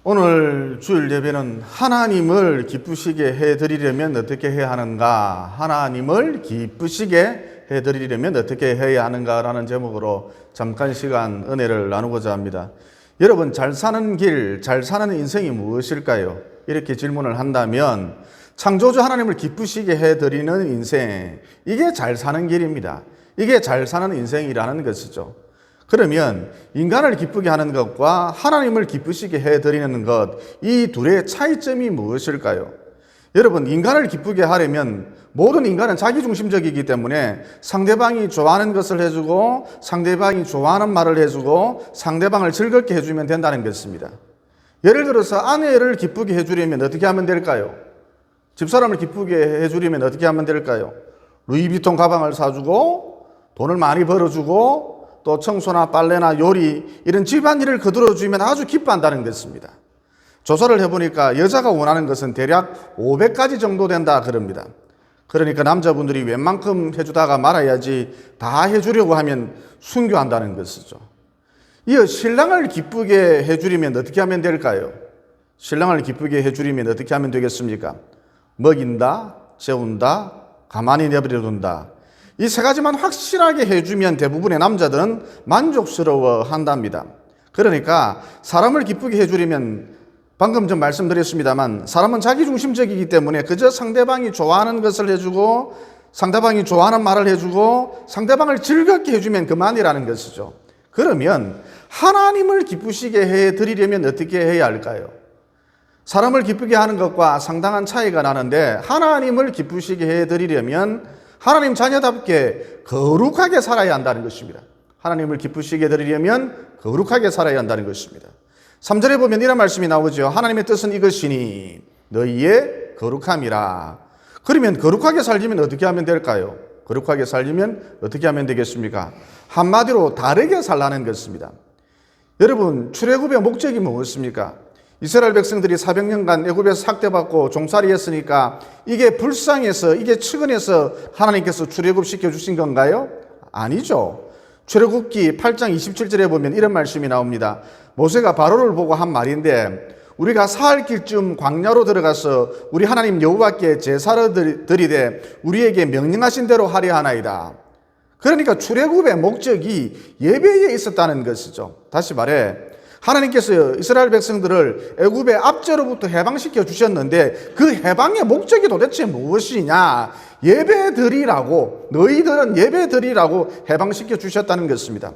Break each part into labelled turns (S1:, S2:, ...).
S1: 오늘 주일 예배는 하나님을 기쁘시게 해드리려면 어떻게 해야 하는가? 하나님을 기쁘시게 해드리려면 어떻게 해야 하는가라는 제목으로 잠깐 시간 은혜를 나누고자 합니다. 여러분, 잘 사는 길, 잘 사는 인생이 무엇일까요? 이렇게 질문을 한다면 창조주 하나님을 기쁘시게 해드리는 인생, 이게 잘 사는 길입니다. 이게 잘 사는 인생이라는 것이죠. 그러면 인간을 기쁘게 하는 것과 하나님을 기쁘시게 해드리는 것, 이 둘의 차이점이 무엇일까요? 여러분, 인간을 기쁘게 하려면 모든 인간은 자기중심적이기 때문에 상대방이 좋아하는 것을 해주고 상대방이 좋아하는 말을 해주고 상대방을 즐겁게 해주면 된다는 것입니다. 예를 들어서 아내를 기쁘게 해주려면 어떻게 하면 될까요? 집사람을 기쁘게 해주려면 어떻게 하면 될까요? 루이비통 가방을 사주고 돈을 많이 벌어주고 또 청소나 빨래나 요리 이런 집안일을 거들어주면 아주 기뻐한다는 것입니다. 조사를 해보니까 여자가 원하는 것은 대략 500가지 정도 된다 그럽니다. 그러니까 남자분들이 웬만큼 해주다가 말아야지 다 해주려고 하면 순교한다는 것이죠. 이어 신랑을 기쁘게 해주려면 어떻게 하면 될까요? 신랑을 기쁘게 해주려면 어떻게 하면 되겠습니까? 먹인다, 재운다, 가만히 내버려둔다. 이 세 가지만 확실하게 해주면 대부분의 남자들은 만족스러워 한답니다. 그러니까 사람을 기쁘게 해주려면 방금 전 말씀드렸습니다만 사람은 자기중심적이기 때문에 그저 상대방이 좋아하는 것을 해주고 상대방이 좋아하는 말을 해주고 상대방을 즐겁게 해주면 그만이라는 것이죠. 그러면 하나님을 기쁘시게 해드리려면 어떻게 해야 할까요? 사람을 기쁘게 하는 것과 상당한 차이가 나는데 하나님을 기쁘시게 해드리려면 하나님 자녀답게 거룩하게 살아야 한다는 것입니다. 하나님을 기쁘시게 해드리려면 거룩하게 살아야 한다는 것입니다. 3절에 보면 이런 말씀이 나오죠. 하나님의 뜻은 이것이니 너희의 거룩함이라. 그러면 거룩하게 살려면 어떻게 하면 될까요? 거룩하게 살려면 어떻게 하면 되겠습니까? 한마디로 다르게 살라는 것입니다. 여러분, 출애굽의 목적이 무엇입니까? 이스라엘 백성들이 400년간 애굽에서 학대받고 종살이 했으니까 이게 불쌍해서 이게 측은해서 하나님께서 출애굽시켜 주신 건가요? 아니죠. 출애굽기 8장 27절에 보면 이런 말씀이 나옵니다. 모세가 바로를 보고 한 말인데 우리가 사흘 길쯤 광야로 들어가서 우리 하나님 여호와께 제사를 드리되 우리에게 명령하신 대로 하려 하나이다. 그러니까 출애굽의 목적이 예배에 있었다는 것이죠. 다시 말해 하나님께서 이스라엘 백성들을 애굽의 압제로부터 해방시켜 주셨는데 그 해방의 목적이 도대체 무엇이냐? 예배드리라고, 너희들은 예배드리라고 해방시켜 주셨다는 것입니다.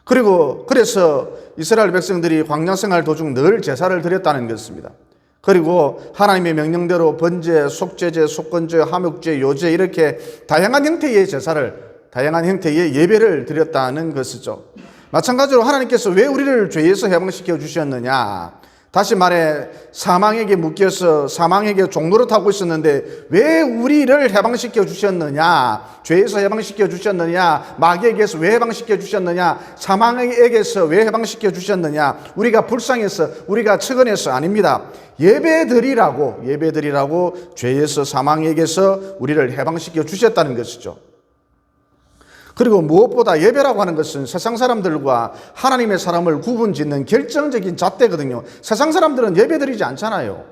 S1: 그래서 이스라엘 백성들이 광야 생활 도중 늘 제사를 드렸다는 것입니다. 그리고 하나님의 명령대로 번제, 속죄제, 속건제, 함욕제, 요제 이렇게 다양한 형태의 제사를, 다양한 형태의 예배를 드렸다는 것이죠. 마찬가지로 하나님께서 왜 우리를 죄에서 해방시켜 주셨느냐? 다시 말해 사망에게 묶여서 사망에게 종노릇하고 있었는데 왜 우리를 해방시켜 주셨느냐? 죄에서 해방시켜 주셨느냐? 마귀에게서 왜 해방시켜 주셨느냐? 사망에게서 왜 해방시켜 주셨느냐? 우리가 불쌍해서, 우리가 측은해서 아닙니다. 예배드리라고 죄에서 사망에게서 우리를 해방시켜 주셨다는 것이죠. 그리고 무엇보다 예배라고 하는 것은 세상 사람들과 하나님의 사람을 구분짓는 결정적인 잣대거든요. 세상 사람들은 예배드리지 않잖아요.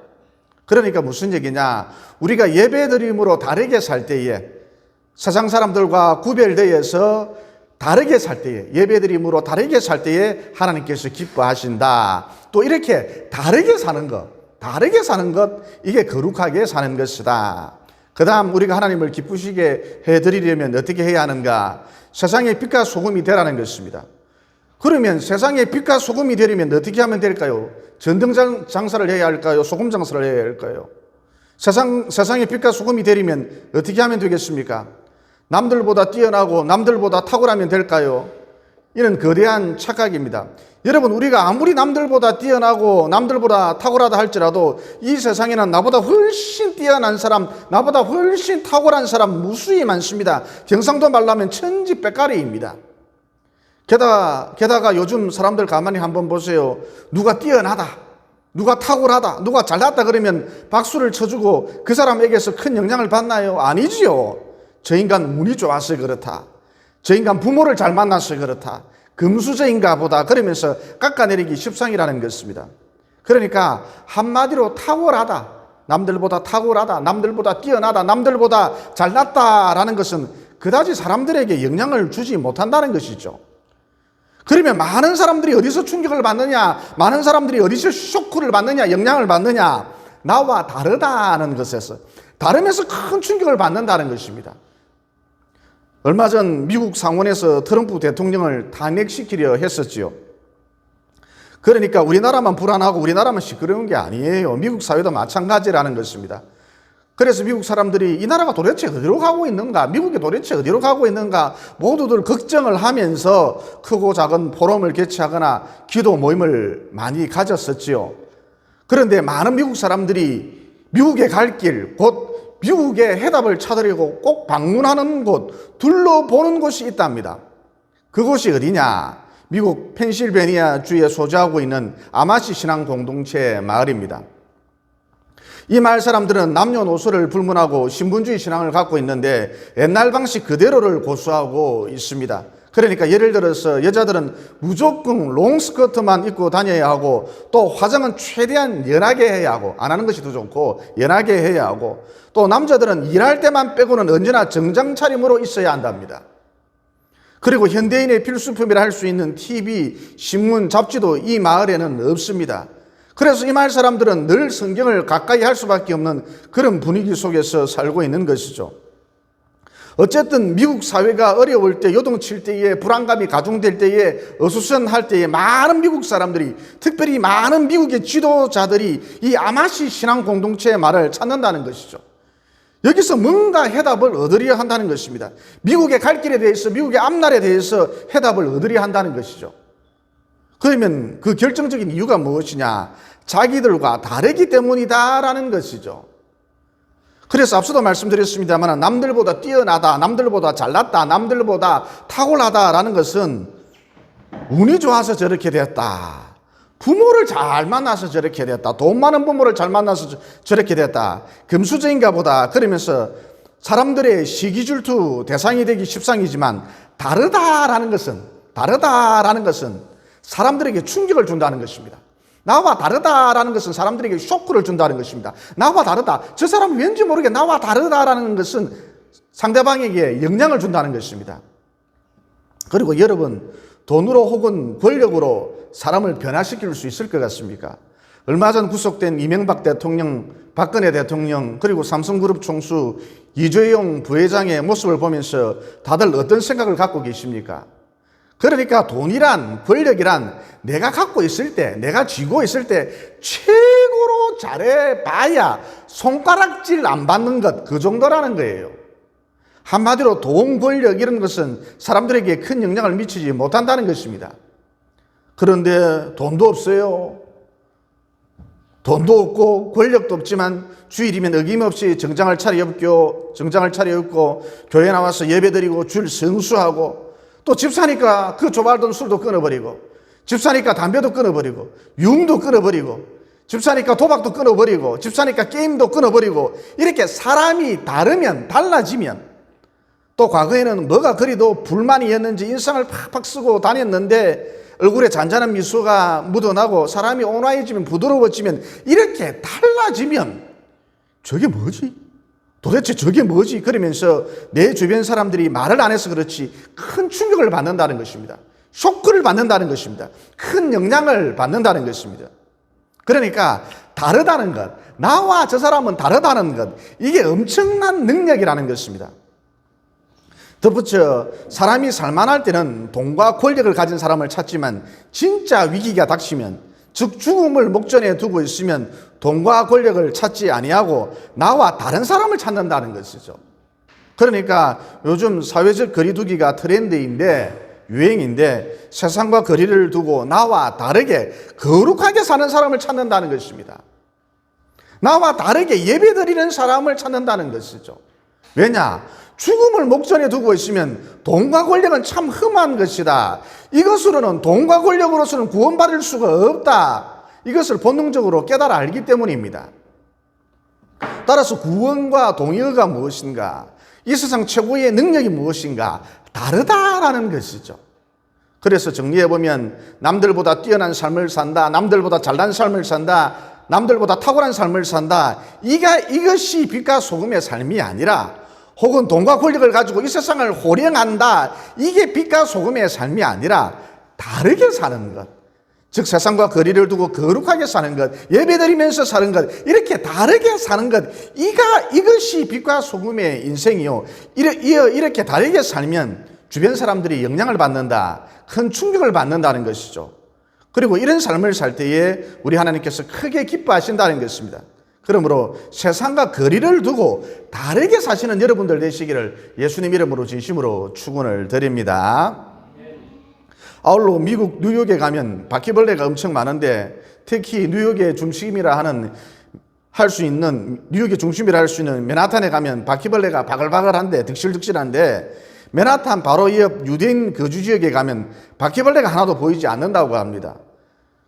S1: 그러니까 무슨 얘기냐? 우리가 예배드림으로 다르게 살 때에 세상 사람들과 구별되어서 다르게 살 때에 예배드림으로 다르게 살 때에 하나님께서 기뻐하신다. 또 이렇게 다르게 사는 것 이게 거룩하게 사는 것이다. 그 다음 우리가 하나님을 기쁘시게 해드리려면 어떻게 해야 하는가? 세상의 빛과 소금이 되라는 것입니다. 그러면 세상의 빛과 소금이 되려면 어떻게 하면 될까요? 전등 장사를 해야 할까요? 소금 장사를 해야 할까요? 세상의 빛과 소금이 되려면 어떻게 하면 되겠습니까? 남들보다 뛰어나고 남들보다 탁월하면 될까요? 이는 거대한 착각입니다. 여러분, 우리가 아무리 남들보다 뛰어나고 남들보다 탁월하다 할지라도 이 세상에는 나보다 훨씬 뛰어난 사람, 나보다 훨씬 탁월한 사람 무수히 많습니다. 경상도 말로 하면 천지백가리입니다. 게다가 요즘 사람들 가만히 한번 보세요. 누가 뛰어나다, 누가 탁월하다, 누가 잘났다 그러면 박수를 쳐주고 그 사람에게서 큰 영향을 받나요? 아니지요. 저 인간 운이 좋아서 그렇다. 저 인간 부모를 잘 만나서 그렇다. 금수저인가 보다 그러면서 깎아내리기 십상이라는 것입니다. 그러니까 한마디로 탁월하다, 남들보다 탁월하다, 남들보다 뛰어나다, 남들보다 잘났다라는 것은 그다지 사람들에게 영향을 주지 못한다는 것이죠. 그러면 많은 사람들이 어디서 충격을 받느냐, 많은 사람들이 어디서 쇼크를 받느냐, 영향을 받느냐, 나와 다르다는 것에서, 다름에서 큰 충격을 받는다는 것입니다. 얼마 전 미국 상원에서 트럼프 대통령을 탄핵시키려 했었지요. 그러니까 우리나라만 불안하고 우리나라만 시끄러운 게 아니에요. 미국 사회도 마찬가지라는 것입니다. 그래서 미국 사람들이 이 나라가 도대체 어디로 가고 있는가, 미국이 도대체 어디로 가고 있는가 모두들 걱정을 하면서 크고 작은 포럼을 개최하거나 기도 모임을 많이 가졌었지요. 그런데 많은 미국 사람들이 미국에 갈 길, 곧 미국의 해답을 찾으려고 꼭 방문하는 곳, 둘러보는 곳이 있답니다. 그곳이 어디냐? 미국 펜실베니아 주에 소재하고 있는 아마시 신앙 공동체 마을입니다. 이 마을 사람들은 남녀노소를 불문하고 신분주의 신앙을 갖고 있는데 옛날 방식 그대로를 고수하고 있습니다. 그러니까 예를 들어서 여자들은 무조건 롱스커트만 입고 다녀야 하고, 또 화장은 최대한 연하게 해야 하고, 안 하는 것이 더 좋고 연하게 해야 하고, 또 남자들은 일할 때만 빼고는 언제나 정장 차림으로 있어야 한답니다. 그리고 현대인의 필수품이라 할 수 있는 TV, 신문, 잡지도 이 마을에는 없습니다. 그래서 이 마을 사람들은 늘 성경을 가까이 할 수밖에 없는 그런 분위기 속에서 살고 있는 것이죠. 어쨌든 미국 사회가 어려울 때, 요동칠 때에, 불안감이 가중될 때에, 어수선할 때에 많은 미국 사람들이, 특별히 많은 미국의 지도자들이 이 아마시 신앙 공동체의 말을 찾는다는 것이죠. 여기서 뭔가 해답을 얻으려 한다는 것입니다. 미국의 갈 길에 대해서, 미국의 앞날에 대해서 해답을 얻으려 한다는 것이죠. 그러면 그 결정적인 이유가 무엇이냐? 자기들과 다르기 때문이다라는 것이죠. 그래서 앞서도 말씀드렸습니다만, 남들보다 뛰어나다, 남들보다 잘났다, 남들보다 탁월하다라는 것은 운이 좋아서 저렇게 됐다, 부모를 잘 만나서 저렇게 됐다, 돈 많은 부모를 잘 만나서 저렇게 됐다, 금수저인가 보다, 그러면서 사람들의 시기질투 대상이 되기 십상이지만, 다르다라는 것은 사람들에게 충격을 준다는 것입니다. 나와 다르다라는 것은 사람들에게 쇼크를 준다는 것입니다. 나와 다르다, 저 사람은 왠지 모르게 나와 다르다라는 것은 상대방에게 영향을 준다는 것입니다. 그리고 여러분, 돈으로 혹은 권력으로 사람을 변화시킬 수 있을 것 같습니까? 얼마 전 구속된 이명박 대통령, 박근혜 대통령, 그리고 삼성그룹 총수 이재용 부회장의 모습을 보면서 다들 어떤 생각을 갖고 계십니까? 그러니까 돈이란, 권력이란 내가 갖고 있을 때, 내가 쥐고 있을 때 최고로 잘해봐야 손가락질 안 받는 것, 그 정도라는 거예요. 한마디로 돈, 권력 이런 것은 사람들에게 큰 영향을 미치지 못한다는 것입니다. 그런데 돈도 없어요. 돈도 없고 권력도 없지만 주일이면 어김없이 정장을 차려입고 교회 나와서 예배드리고 줄 성수하고, 또 집사니까 그 좁아던 술도 끊어버리고, 집사니까 담배도 끊어버리고, 유흥도 끊어버리고, 집사니까 도박도 끊어버리고, 집사니까 게임도 끊어버리고, 이렇게 사람이 달라지면, 또 과거에는 뭐가 그리도 불만이었는지 인상을 팍팍 쓰고 다녔는데 얼굴에 잔잔한 미소가 묻어나고 사람이 온화해지면, 부드러워지면, 이렇게 달라지면 저게 뭐지? 도대체 저게 뭐지? 그러면서 내 주변 사람들이 말을 안 해서 그렇지 큰 충격을 받는다는 것입니다. 쇼크를 받는다는 것입니다. 큰 영향을 받는다는 것입니다. 그러니까 다르다는 것, 나와 저 사람은 다르다는 것, 이게 엄청난 능력이라는 것입니다. 덧붙여 사람이 살만할 때는 돈과 권력을 가진 사람을 찾지만, 진짜 위기가 닥치면, 즉 죽음을 목전에 두고 있으면 돈과 권력을 찾지 아니하고 나와 다른 사람을 찾는다는 것이죠. 그러니까 요즘 사회적 거리두기가 트렌드인데, 유행인데, 세상과 거리를 두고 나와 다르게 거룩하게 사는 사람을 찾는다는 것입니다. 나와 다르게 예배드리는 사람을 찾는다는 것이죠. 왜냐? 죽음을 목전에 두고 있으면 돈과 권력은 참 흠한 것이다, 이것으로는, 돈과 권력으로서는 구원받을 수가 없다, 이것을 본능적으로 깨달아 알기 때문입니다. 따라서 구원과 동의가 무엇인가, 이 세상 최고의 능력이 무엇인가, 다르다라는 것이죠. 그래서 정리해보면 남들보다 뛰어난 삶을 산다, 남들보다 잘난 삶을 산다, 남들보다 탁월한 삶을 산다. 이것이 빛과 소금의 삶이 아니라, 혹은 돈과 권력을 가지고 이 세상을 호령한다. 이게 빛과 소금의 삶이 아니라 다르게 사는 것. 즉 세상과 거리를 두고 거룩하게 사는 것, 예배드리면서 사는 것, 이렇게 다르게 사는 것, 이것이 빛과 소금의 인생이요. 이렇게 다르게 살면 주변 사람들이 영향을 받는다, 큰 충격을 받는다는 것이죠. 그리고 이런 삶을 살 때에 우리 하나님께서 크게 기뻐하신다는 것입니다. 그러므로 세상과 거리를 두고 다르게 사시는 여러분들 되시기를 예수님 이름으로 진심으로 축원을 드립니다. 아울러 미국 뉴욕에 가면 바퀴벌레가 엄청 많은데, 특히 뉴욕의 중심이라 할 수 있는 맨하탄에 가면 바퀴벌레가 바글바글한데, 득실득실한데, 맨하탄 바로 옆 유대인 거주지역에 가면 바퀴벌레가 하나도 보이지 않는다고 합니다.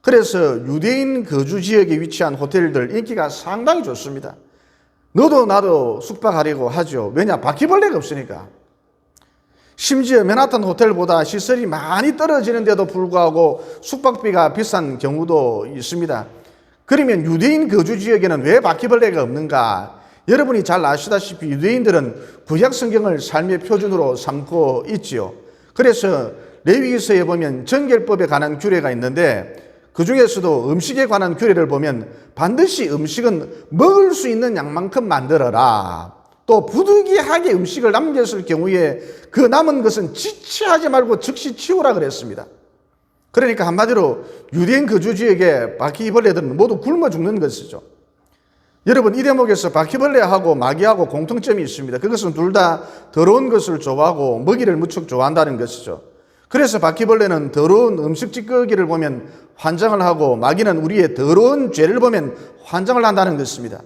S1: 그래서 유대인 거주지역에 위치한 호텔들 인기가 상당히 좋습니다. 너도 나도 숙박하려고 하죠. 왜냐? 바퀴벌레가 없으니까. 심지어 맨하탄 호텔보다 시설이 많이 떨어지는데도 불구하고 숙박비가 비싼 경우도 있습니다. 그러면 유대인 거주지역에는 왜 바퀴벌레가 없는가? 여러분이 잘 아시다시피 유대인들은 구약 성경을 삶의 표준으로 삼고 있지요. 그래서 레위기서에 보면 정결법에 관한 규례가 있는데, 그 중에서도 음식에 관한 규례를 보면 반드시 음식은 먹을 수 있는 양만큼 만들어라. 또 부득이하게 음식을 남겼을 경우에 그 남은 것은 지체하지 말고 즉시 치우라 그랬습니다. 그러니까 한마디로 유대인 거주지역의 바퀴벌레들은 모두 굶어 죽는 것이죠. 여러분, 이 대목에서 바퀴벌레하고 마귀하고 공통점이 있습니다. 그것은 둘 다 더러운 것을 좋아하고 먹이를 무척 좋아한다는 것이죠. 그래서 바퀴벌레는 더러운 음식 찌꺼기를 보면 환장을 하고, 마귀는 우리의 더러운 죄를 보면 환장을 한다는 것입니다.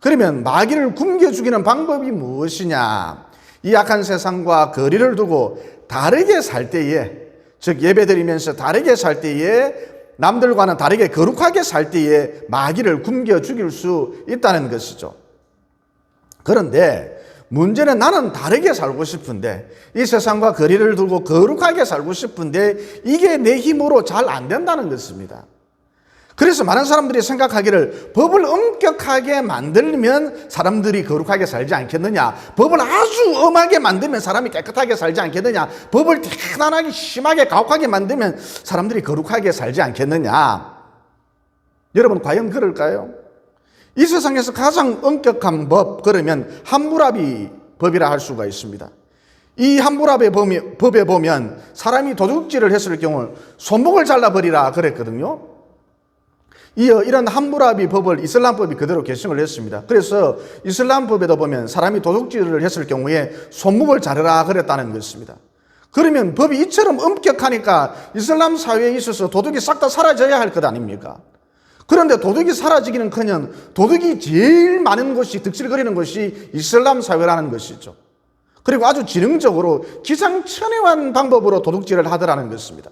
S1: 그러면 마귀를 굶겨 죽이는 방법이 무엇이냐? 이 악한 세상과 거리를 두고 다르게 살 때에, 즉 예배드리면서 다르게 살 때에, 남들과는 다르게 거룩하게 살 때에 마귀를 굶겨 죽일 수 있다는 것이죠. 그런데 문제는 나는 다르게 살고 싶은데, 이 세상과 거리를 두고 거룩하게 살고 싶은데 이게 내 힘으로 잘 안 된다는 것입니다. 그래서 많은 사람들이 생각하기를 법을 엄격하게 만들면 사람들이 거룩하게 살지 않겠느냐, 법을 아주 엄하게 만들면 사람이 깨끗하게 살지 않겠느냐, 법을 대단하게 심하게 가혹하게 만들면 사람들이 거룩하게 살지 않겠느냐. 여러분, 과연 그럴까요? 이 세상에서 가장 엄격한 법, 그러면 함무라비 법이라 할 수가 있습니다. 이 함무라비 법에 보면 사람이 도둑질을 했을 경우 손목을 잘라버리라 그랬거든요. 이런 함무라비 법을 이슬람법이 그대로 계승을 했습니다. 그래서 이슬람법에도 보면 사람이 도둑질을 했을 경우에 손목을 자르라 그랬다는 것입니다. 그러면 법이 이처럼 엄격하니까 이슬람 사회에 있어서 도둑이 싹 다 사라져야 할 것 아닙니까? 그런데 도둑이 사라지기는커녕 도둑이 제일 많은 곳이, 득실거리는 곳이 이슬람 사회라는 것이죠. 그리고 아주 지능적으로 기상천외한 방법으로 도둑질을 하더라는 것입니다.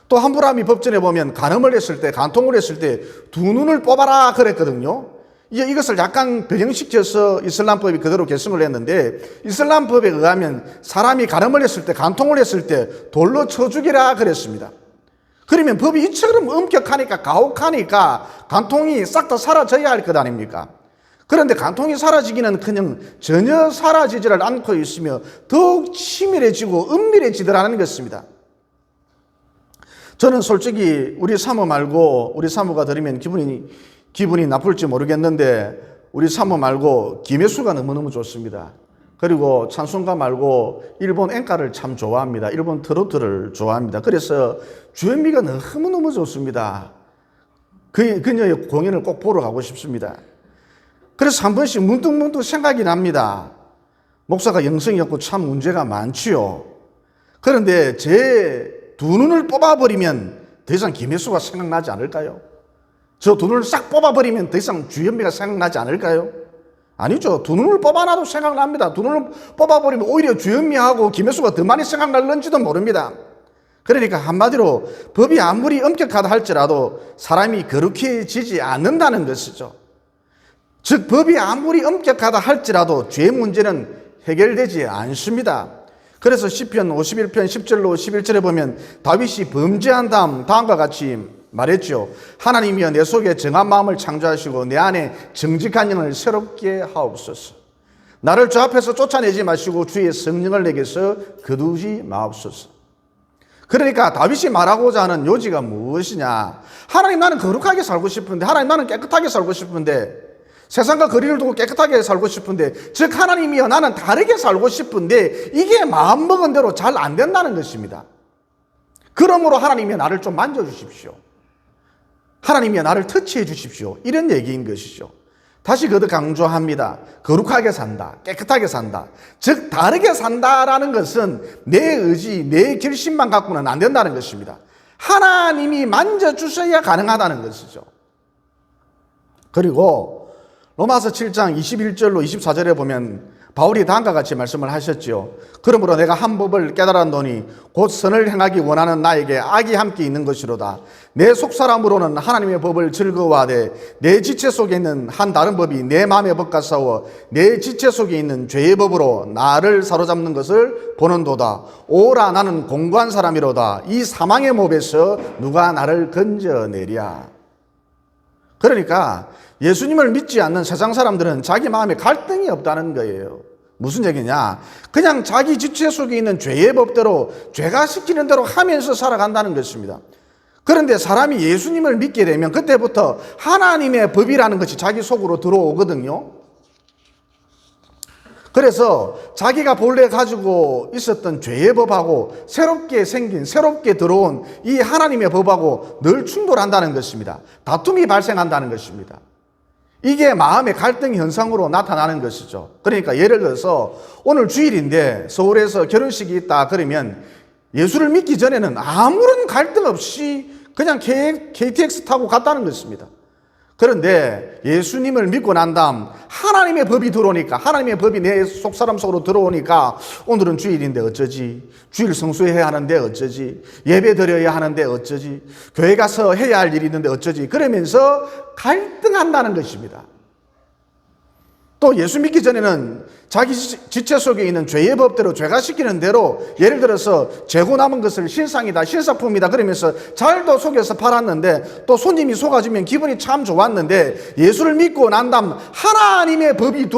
S1: 또 함무라비 법전에 보면 간음을 했을 때, 간통을 했을 때 두 눈을 뽑아라 그랬거든요. 이것을 약간 변형시켜서 이슬람법이 그대로 계승을 했는데, 이슬람법에 의하면 사람이 간음을 했을 때, 간통을 했을 때 돌로 쳐 죽이라 그랬습니다. 그러면 법이 이처럼 엄격하니까, 가혹하니까 간통이 싹 다 사라져야 할 것 아닙니까? 그런데 간통이 사라지기는커녕 전혀 사라지지를 않고 있으며 더욱 치밀해지고 은밀해지더라는 것입니다. 저는 솔직히 우리 사모 말고, 우리 사모가 들으면 기분이 나쁠지 모르겠는데, 우리 사모 말고 김혜수가 너무너무 좋습니다. 그리고 찬송가 말고 일본 엔카를 참 좋아합니다. 일본 트로트를 좋아합니다. 그래서 주현미가 너무너무 좋습니다. 그녀의 공연을 꼭 보러 가고 싶습니다. 그래서 한 번씩 문득문득 생각이 납니다. 목사가 영성이 없고 참 문제가 많지요. 그런데 제 두 눈을 뽑아버리면 더 이상 김혜수가 생각나지 않을까요? 저 두 눈을 싹 뽑아버리면 더 이상 주현미가 생각나지 않을까요? 아니죠. 두 눈을 뽑아놔도 생각납니다. 두 눈을 뽑아버리면 오히려 주현미하고 김혜수가 더 많이 생각날는지도 모릅니다. 그러니까 한마디로 법이 아무리 엄격하다 할지라도 사람이 거룩해지지 않는다는 것이죠. 즉 법이 아무리 엄격하다 할지라도 죄 문제는 해결되지 않습니다. 그래서 시편 51편 10절로 11절에 보면 다윗이 범죄한 다음 다음과 같이 말했죠. 하나님이여 내 속에 정한 마음을 창조하시고 내 안에 정직한 영을 새롭게 하옵소서. 나를 주 앞에서 쫓아내지 마시고 주의 성령을 내게서 거두지 마옵소서. 그러니까 다윗이 말하고자 하는 요지가 무엇이냐? 하나님 나는 거룩하게 살고 싶은데, 하나님 나는 깨끗하게 살고 싶은데, 세상과 거리를 두고 깨끗하게 살고 싶은데, 즉 하나님이여 나는 다르게 살고 싶은데 이게 마음먹은 대로 잘 안 된다는 것입니다. 그러므로 하나님이여 나를 좀 만져주십시오. 하나님이여 나를 터치해 주십시오. 이런 얘기인 것이죠. 다시 거듭 강조합니다. 거룩하게 산다, 깨끗하게 산다, 즉 다르게 산다라는 것은 내 의지, 내 결심만 갖고는 안 된다는 것입니다. 하나님이 만져주셔야 가능하다는 것이죠. 그리고 로마서 7장 21절로 24절에 보면 바울이 다음과 같이 말씀을 하셨죠. 그러므로 내가 한 법을 깨달았노니 곧 선을 행하기 원하는 나에게 악이 함께 있는 것이로다. 내 속사람으로는 하나님의 법을 즐거워하되 내 지체 속에 있는 한 다른 법이 내 마음의 법과 싸워 내 지체 속에 있는 죄의 법으로 나를 사로잡는 것을 보는도다. 오라 나는 공고한 사람이로다. 이 사망의 몹에서 누가 나를 건져내랴. 그러니까 예수님을 믿지 않는 세상 사람들은 자기 마음에 갈등이 없다는 거예요. 무슨 얘기냐? 그냥 자기 지체 속에 있는 죄의 법대로 죄가 시키는 대로 하면서 살아간다는 것입니다. 그런데 사람이 예수님을 믿게 되면 그때부터 하나님의 법이라는 것이 자기 속으로 들어오거든요. 그래서 자기가 본래 가지고 있었던 죄의 법하고 새롭게 생긴, 새롭게 들어온 이 하나님의 법하고 늘 충돌한다는 것입니다. 다툼이 발생한다는 것입니다. 이게 마음의 갈등 현상으로 나타나는 것이죠. 그러니까 예를 들어서 오늘 주일인데 서울에서 결혼식이 있다 그러면 예수를 믿기 전에는 아무런 갈등 없이 그냥 KTX 타고 갔다는 것입니다. 그런데 예수님을 믿고 난 다음 하나님의 법이 들어오니까, 하나님의 법이 내 속사람 속으로 들어오니까 오늘은 주일인데 어쩌지, 주일 성수해야 하는데 어쩌지, 예배 드려야 하는데 어쩌지, 교회 가서 해야 할 일이 있는데 어쩌지, 그러면서 갈등한다는 것입니다. 또 예수 믿기 전에는 자기 지체 속에 있는 죄의 법대로 죄가 시키는 대로 예를 들어서 재고 남은 것을 신상이다, 신사품이다 그러면서 잘도 속여서 팔았는데 또 손님이 속아주면 기분이 참 좋았는데 예수를 믿고 난 다음 하나님의 법이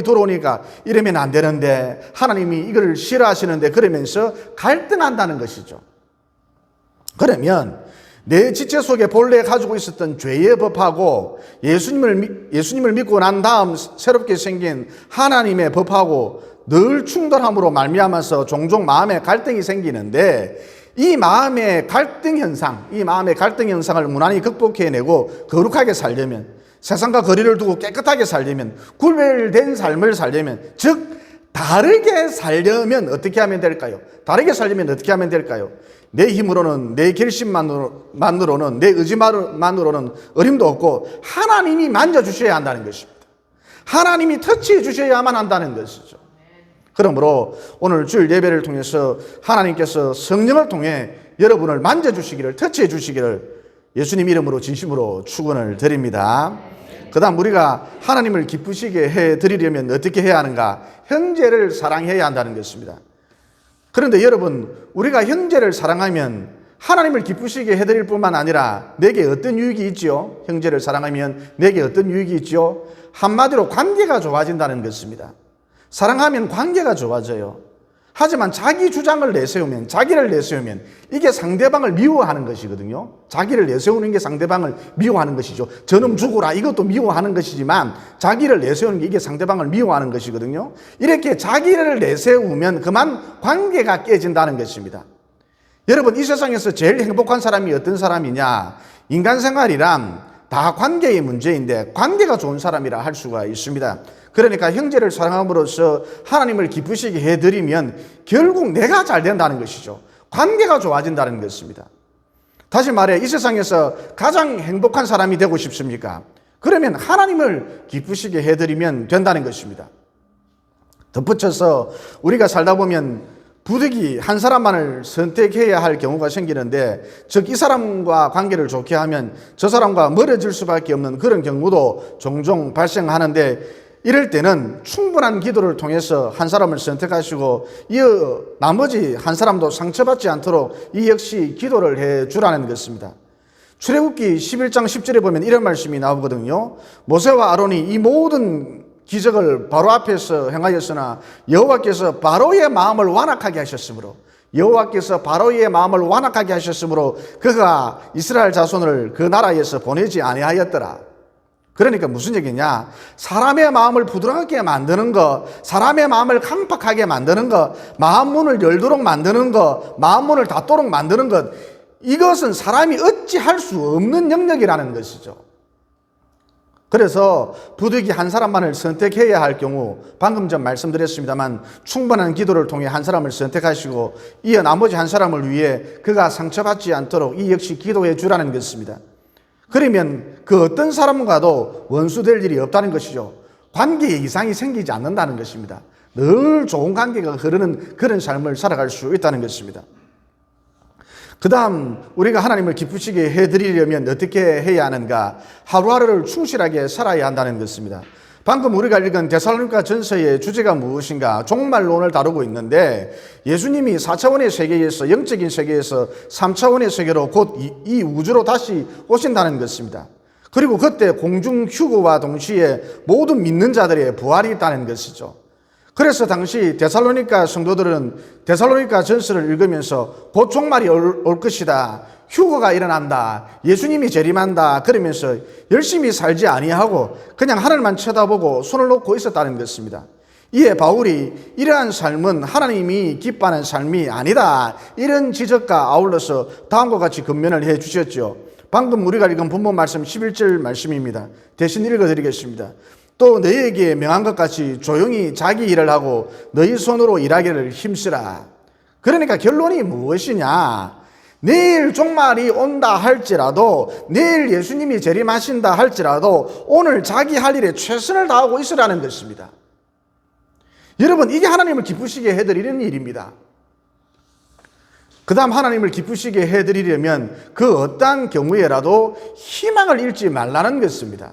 S1: 들어오니까 이러면 안 되는데 하나님이 이걸 싫어하시는데 그러면서 갈등한다는 것이죠. 그러면 내 지체 속에 본래 가지고 있었던 죄의 법하고 예수님을 믿고 난 다음 새롭게 생긴 하나님의 법하고 늘 충돌함으로 말미암아서 종종 마음에 갈등이 생기는데 이 마음의 갈등 현상을 무난히 극복해내고 거룩하게 살려면, 세상과 거리를 두고 깨끗하게 살려면, 구별된 삶을 살려면, 즉 다르게 살려면 어떻게 하면 될까요? 내 힘으로는, 내 결심만으로는, 내 의지만으로는 어림도 없고 하나님이 만져주셔야 한다는 것입니다. 하나님이 터치해 주셔야만 한다는 것이죠. 그러므로 오늘 주일 예배를 통해서 하나님께서 성령을 통해 여러분을 만져주시기를, 터치해 주시기를 예수님 이름으로 진심으로 축원을 드립니다. 그 다음 우리가 하나님을 기쁘시게 해드리려면 어떻게 해야 하는가? 형제를 사랑해야 한다는 것입니다. 그런데 여러분, 우리가 형제를 사랑하면 하나님을 기쁘시게 해드릴 뿐만 아니라 내게 어떤 유익이 있죠? 형제를 사랑하면 내게 어떤 유익이 있죠? 한마디로 관계가 좋아진다는 것입니다. 사랑하면 관계가 좋아져요. 하지만 자기 주장을 자기를 내세우면 이게 상대방을 미워하는 것이거든요. 자기를 내세우는 게 상대방을 미워하는 것이죠. 저놈 죽어라 이것도 미워하는 것이지만 자기를 내세우는 게 이게 상대방을 미워하는 것이거든요. 이렇게 자기를 내세우면 그만 관계가 깨진다는 것입니다. 여러분, 이 세상에서 제일 행복한 사람이 어떤 사람이냐? 인간 생활이란 다 관계의 문제인데 관계가 좋은 사람이라 할 수가 있습니다. 그러니까 형제를 사랑함으로써 하나님을 기쁘시게 해드리면 결국 내가 잘 된다는 것이죠. 관계가 좋아진다는 것입니다. 다시 말해, 이 세상에서 가장 행복한 사람이 되고 싶습니까? 그러면 하나님을 기쁘시게 해드리면 된다는 것입니다. 덧붙여서 우리가 살다 보면 부득이 한 사람만을 선택해야 할 경우가 생기는데, 즉 이 사람과 관계를 좋게 하면 저 사람과 멀어질 수밖에 없는 그런 경우도 종종 발생하는데, 이럴 때는 충분한 기도를 통해서 한 사람을 선택하시고 이어 나머지 한 사람도 상처받지 않도록 이 역시 기도를 해 주라는 것입니다. 출애굽기 11장 10절에 보면 이런 말씀이 나오거든요. 모세와 아론이 이 모든 기적을 바로 앞에서 행하였으나 여호와께서 바로의 마음을 완악하게 하셨으므로 그가 이스라엘 자손을 그 나라에서 보내지 아니하였더라. 그러니까 무슨 얘기냐? 사람의 마음을 부드럽게 만드는 것, 사람의 마음을 강팍하게 만드는 것, 마음 문을 열도록 만드는 것, 마음 문을 닫도록 만드는 것, 이것은 사람이 어찌 할 수 없는 영역이라는 것이죠. 그래서 부득이 한 사람만을 선택해야 할 경우, 방금 전 말씀드렸습니다만 충분한 기도를 통해 한 사람을 선택하시고 이어 나머지 한 사람을 위해 그가 상처받지 않도록 이 역시 기도해 주라는 것입니다. 그러면 그 어떤 사람과도 원수될 일이 없다는 것이죠. 관계에 이상이 생기지 않는다는 것입니다. 늘 좋은 관계가 흐르는 그런 삶을 살아갈 수 있다는 것입니다. 그 다음 우리가 하나님을 기쁘시게 해드리려면 어떻게 해야 하는가? 하루하루를 충실하게 살아야 한다는 것입니다. 방금 우리가 읽은 데살로니가 전서의 주제가 무엇인가? 종말론을 다루고 있는데 예수님이 4차원의 세계에서 영적인 세계에서 3차원의 세계로 곧 이 우주로 다시 오신다는 것입니다. 그리고 그때 공중 휴거와 동시에 모든 믿는 자들의 부활이 있다는 것이죠. 그래서 당시 데살로니가 성도들은 데살로니가 전서를 읽으면서 곧 종말이 올 것이다. 휴거가 일어난다. 예수님이 재림한다. 그러면서 열심히 살지 아니하고 그냥 하늘만 쳐다보고 손을 놓고 있었다는 것입니다. 이에 바울이 이러한 삶은 하나님이 기뻐하는 삶이 아니다. 이런 지적과 아울러서 다음과 같이 권면을 해 주셨죠. 방금 우리가 읽은 본문 말씀 11절 말씀입니다. 대신 읽어드리겠습니다. 또 너희에게 명한 것 같이 조용히 자기 일을 하고 너희 손으로 일하기를 힘쓰라. 그러니까 결론이 무엇이냐? 내일 종말이 온다 할지라도, 내일 예수님이 재림하신다 할지라도 오늘 자기 할 일에 최선을 다하고 있으라는 것입니다. 여러분, 이게 하나님을 기쁘시게 해드리는 일입니다. 그 다음 하나님을 기쁘시게 해드리려면 그 어떠한 경우에라도 희망을 잃지 말라는 것입니다.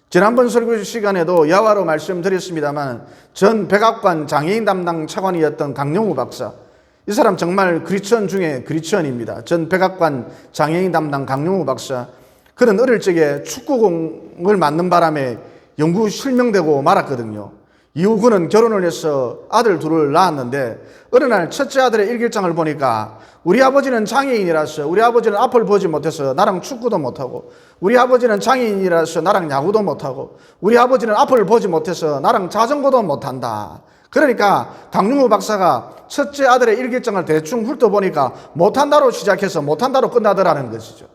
S1: 지난번 설교 시간에도 야화로 말씀드렸습니다만 전 백악관 장애인 담당 차관이었던 강용우 박사, 이 사람 정말 그리스도인 중에 그리스도인입니다. 전 백악관 장애인 담당 강용우 박사, 그는 어릴 적에 축구공을 맞는 바람에 영구 실명되고 말았거든요. 이후 그는 결혼을 해서 아들 둘을 낳았는데 어느 날 첫째 아들의 일기장을 보니까 우리 아버지는 장애인이라서 우리 아버지는 앞을 보지 못해서 나랑 축구도 못하고, 우리 아버지는 장애인이라서 나랑 야구도 못하고, 우리 아버지는 앞을 보지 못해서 나랑 자전거도 못한다. 그러니까 강용우 박사가 첫째 아들의 일기장을 대충 훑어보니까 못한다로 시작해서 못한다로 끝나더라는 것이죠.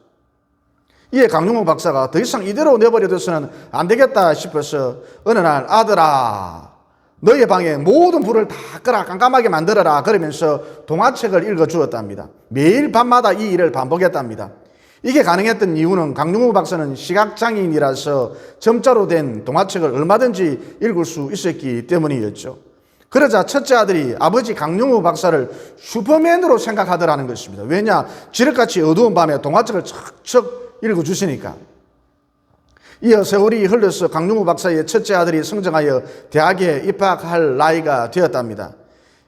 S1: 이에 강용우 박사가 더 이상 이대로 내버려둬서는 안 되겠다 싶어서 어느 날 아들아, 너의 방에 모든 불을 다 끄라, 깜깜하게 만들어라 그러면서 동화책을 읽어주었답니다. 매일 밤마다 이 일을 반복했답니다. 이게 가능했던 이유는 강용우 박사는 시각장애인이라서 점자로 된 동화책을 얼마든지 읽을 수 있었기 때문이었죠. 그러자 첫째 아들이 아버지 강용우 박사를 슈퍼맨으로 생각하더라는 것입니다. 왜냐? 지륵같이 어두운 밤에 동화책을 척척 읽어주시니까. 이어 세월이 흘러서 강용우 박사의 첫째 아들이 성장하여 대학에 입학할 나이가 되었답니다.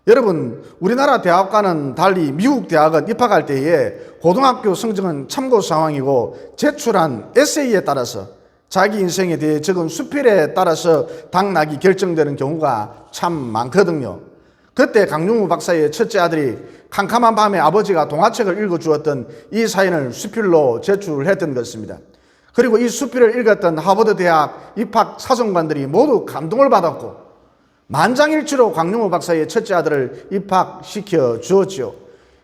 S1: 여러분, 우리나라 대학과는 달리 미국 대학은 입학할 때에 고등학교 성적은 참고 상황이고 제출한 에세이에 따라서 자기 인생에 대해 적은 수필에 따라서 당락이 결정되는 경우가 참 많거든요. 그때 강용우 박사의 첫째 아들이 캄캄한 밤에 아버지가 동화책을 읽어주었던 이 사연을 수필로 제출했던 것입니다. 그리고 이 수필을 읽었던 하버드 대학 입학 사정관들이 모두 감동을 받았고 만장일치로 강용우 박사의 첫째 아들을 입학시켜 주었죠.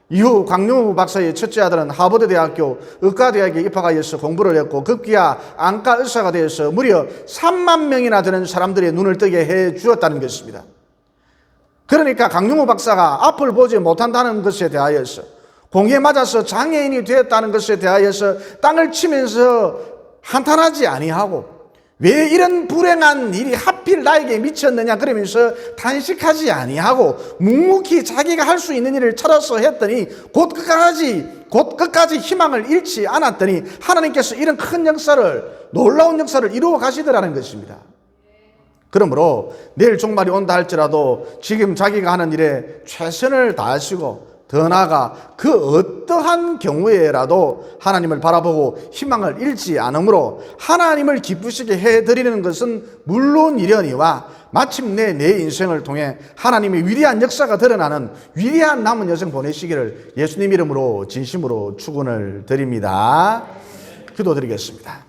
S1: 이후 강용우 박사의 첫째 아들은 하버드 대학교 의과대학에 입학하여서 공부를 했고 급기야 안과 의사가 되어서 무려 3만 명이나 되는 사람들의 눈을 뜨게 해 주었다는 것입니다. 그러니까 강용우 박사가 앞을 보지 못한다는 것에 대하여서, 공에 맞아서 장애인이 되었다는 것에 대하여서 땅을 치면서 한탄하지 아니하고 왜 이런 불행한 일이 하필 나에게 미쳤느냐 그러면서 탄식하지 아니하고 묵묵히 자기가 할 수 있는 일을 찾아서 했더니 곧 끝까지 희망을 잃지 않았더니 하나님께서 이런 큰 역사를, 놀라운 역사를 이루어 가시더라는 것입니다. 그러므로 내일 종말이 온다 할지라도 지금 자기가 하는 일에 최선을 다하시고 더 나아가 그 어떠한 경우에라도 하나님을 바라보고 희망을 잃지 않으므로 하나님을 기쁘시게 해드리는 것은 물론이려니와 마침내 내 인생을 통해 하나님의 위대한 역사가 드러나는 위대한 남은 여생 보내시기를 예수님 이름으로 진심으로 축원을 드립니다. 기도드리겠습니다.